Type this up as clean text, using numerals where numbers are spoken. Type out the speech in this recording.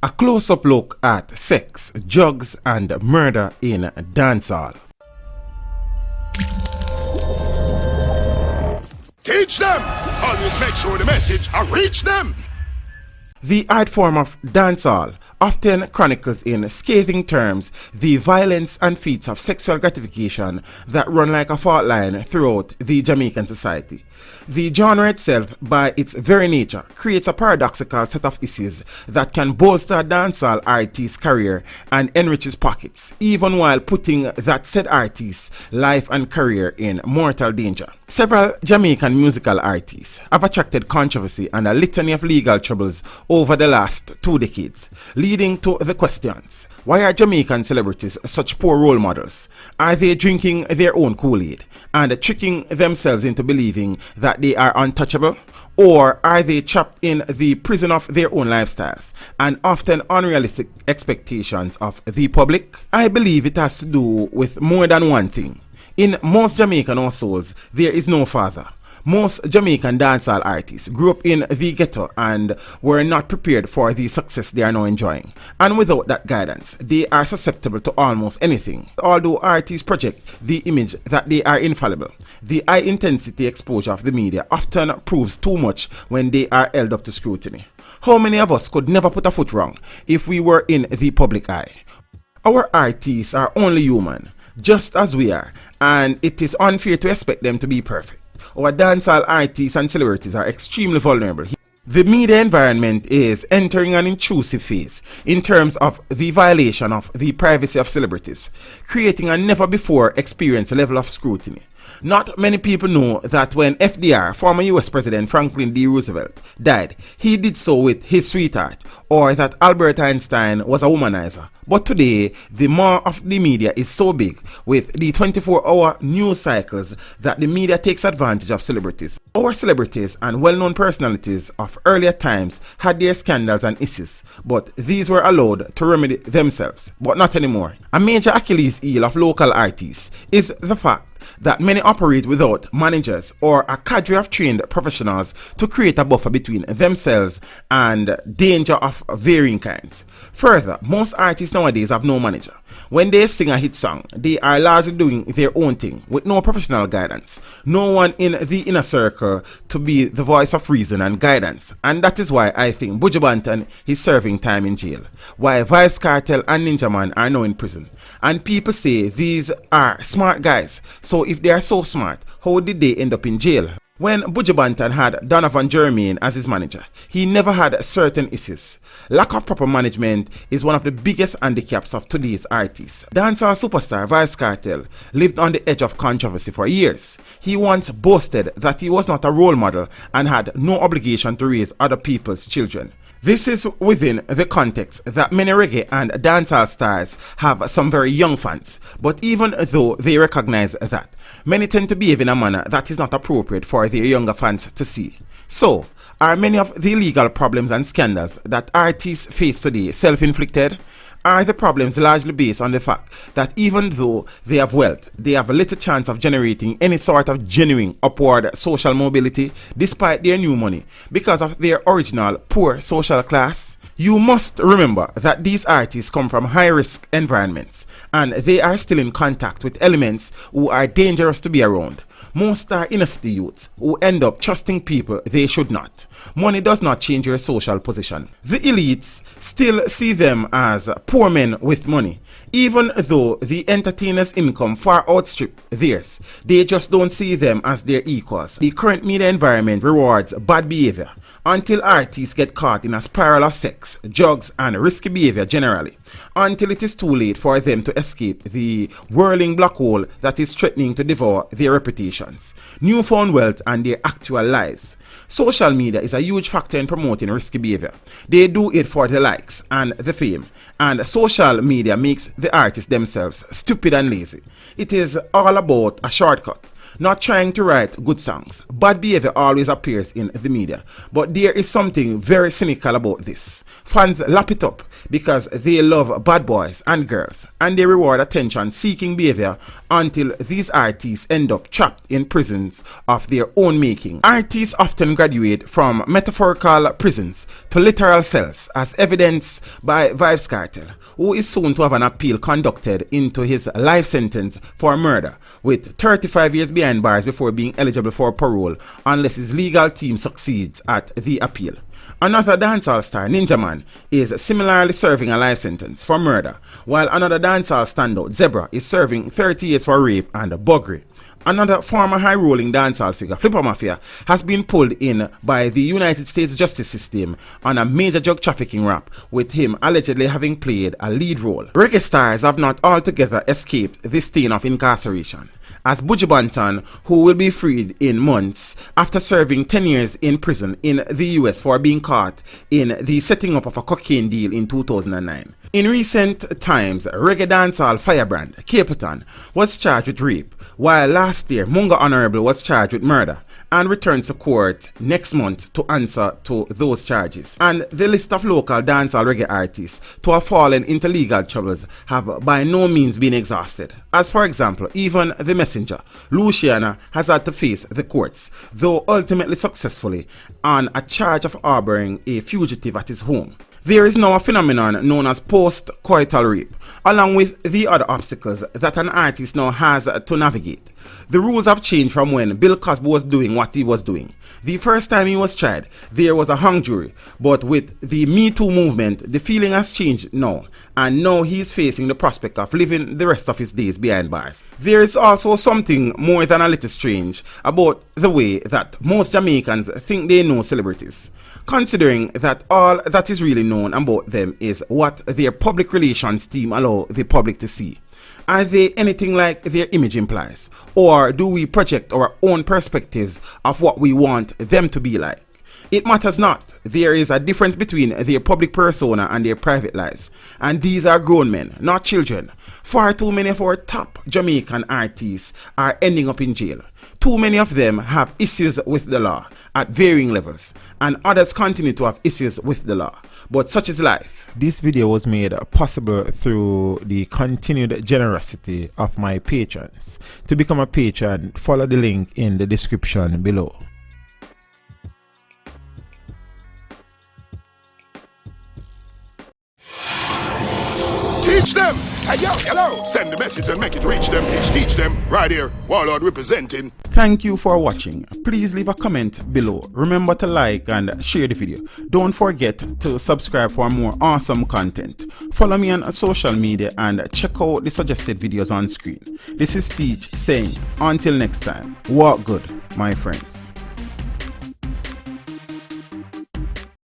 A close-up look at sex, drugs and murder in dancehall. Teach them! Always make sure the message reach them! The art form of dancehall often chronicles in scathing terms the violence and feats of sexual gratification that run like a fault line throughout the Jamaican society. The genre itself, by its very nature, creates a paradoxical set of issues that can bolster a dancehall artist's career and enrich his pockets, even while putting that said artist's life and career in mortal danger. Several Jamaican musical artists have attracted controversy and a litany of legal troubles over the last 2 decades, leading to the questions: why are Jamaican celebrities such poor role models? Are they drinking their own Kool-Aid and tricking themselves into believing that they are untouchable? Or are they trapped in the prison of their own lifestyles and often unrealistic expectations of the public? I believe it has to do with more than one thing. In most Jamaican households, there is no father. Most Jamaican dancehall artists grew up in the ghetto and were not prepared for the success they are now enjoying. And without that guidance, they are susceptible to almost anything. Although artists project the image that they are infallible, the high-intensity exposure of the media often proves too much when they are held up to scrutiny. How many of us could never put a foot wrong if we were in the public eye? Our artists are only human, just as we are, and it is unfair to expect them to be perfect. Our dancehall artists and celebrities are extremely vulnerable. The media environment is entering an intrusive phase in terms of the violation of the privacy of celebrities, creating a never-before experienced level of scrutiny. Not many people know that when FDR, former US President Franklin D. Roosevelt, died, he did so with his sweetheart, or that Albert Einstein was a womanizer. But today, the maw of the media is so big with the 24-hour news cycles that the media takes advantage of celebrities. Our celebrities and well-known personalities of earlier times had their scandals and issues, but these were allowed to remedy themselves, but not anymore. A major Achilles heel of local artists is the fact that many operate without managers or a cadre of trained professionals to create a buffer between themselves and danger of varying kinds. Further, most artists nowadays have no manager. When they sing a hit song, they are largely doing their own thing with no professional guidance, no one in the inner circle to be the voice of reason and guidance. And that is why I think Buju Banton is serving time in jail, while Vybz Kartel and Ninja Man are now in prison. And people say these are smart guys, so if they are so smart, how did they end up in jail? When Buju Banton had Donovan Jermaine as his manager, he never had certain issues. Lack of proper management is one of the biggest handicaps of today's artists. Dancehall superstar Vybz Kartel lived on the edge of controversy for years. He once boasted that he was not a role model and had no obligation to raise other people's children. This is within the context that many reggae and dancehall stars have some very young fans, but even though they recognize that, many tend to behave in a manner that is not appropriate for their younger fans to see. So, are many of the legal problems and scandals that artists face today self-inflicted? Are the problems largely based on the fact that even though they have wealth, they have a little chance of generating any sort of genuine upward social mobility despite their new money because of their original poor social class? You must remember that these artists come from high-risk environments and they are still in contact with elements who are dangerous to be around. Most are inner city youths who end up trusting people they should not. Money does not change your social position. The elites still see them as poor men with money. Even though the entertainers' income far outstrip theirs, they just don't see them as their equals. The current media environment rewards bad behavior until artists get caught in a spiral of sex, drugs, and risky behavior generally, until it is too late for them to escape the whirling black hole that is threatening to devour their reputations, newfound wealth, and their actual lives. Social media is a huge factor in promoting risky behavior. They do it for the likes and the fame, and social media makes the artists themselves stupid and lazy. It is all about a shortcut, not trying to write good songs. Bad behavior always appears in the media, but there is something very cynical about this. Fans lap it up because they love bad boys and girls, and they reward attention-seeking behavior until these artists end up trapped in prisons of their own making. Artists often graduate from metaphorical prisons to literal cells, as evidenced by Vybz Kartel, who is soon to have an appeal conducted into his life sentence for murder, with 35 years behind bars before being eligible for parole unless his legal team succeeds at the appeal. Another dancehall star, Ninja Man, is similarly serving a life sentence for murder, while another dancehall standout, Zebra, is serving 30 years for rape and buggery. Another former high-rolling dancehall figure, Flipper Mafia, has been pulled in by the United States justice system on a major drug trafficking rap, with him allegedly having played a lead role. Reggae stars have not altogether escaped this stain of incarceration, as Buju Banton, who will be freed in months after serving 10 years in prison in the US for being caught in the setting up of a cocaine deal in 2009. In recent times, reggae dancehall firebrand Capleton was charged with rape, while last year Munga Honorable was charged with murder and returns to court next month to answer to those charges. And the list of local dancehall reggae artists to have fallen into legal troubles have by no means been exhausted. As for example, even The Messenger, Luciana, has had to face the courts, though ultimately successfully, on a charge of harboring a fugitive at his home. There is now a phenomenon known as post-coital rape, along with the other obstacles that an artist now has to navigate. The rules have changed from when Bill Cosby was doing what he was doing. The first time he was tried, there was a hung jury, but with the Me Too movement, the feeling has changed now, and now he is facing the prospect of living the rest of his days behind bars. There is also something more than a little strange about the way that most Jamaicans think they know celebrities, considering that all that is really known about them is what their public relations team allow the public to see. Are they anything like their image implies? Or do we project our own perspectives of what we want them to be like? It matters not. There is a difference between their public persona and their private lives. And these are grown men, not children. Far too many of our top Jamaican artists are ending up in jail. Too many of them have issues with the law at varying levels, and others continue to have issues with the law. But such is life. This video was made possible through the continued generosity of my patrons. To become a patron, follow the link in the description below. Teach them! Hey, yo, hello! Send the message and make it reach them. It's Teach Them, right here, Warlord representing. Thank you for watching. Please leave a comment below. Remember to like and share the video. Don't forget to subscribe for more awesome content. Follow me on social media and check out the suggested videos on screen. This is Teach saying, until next time, walk good, my friends.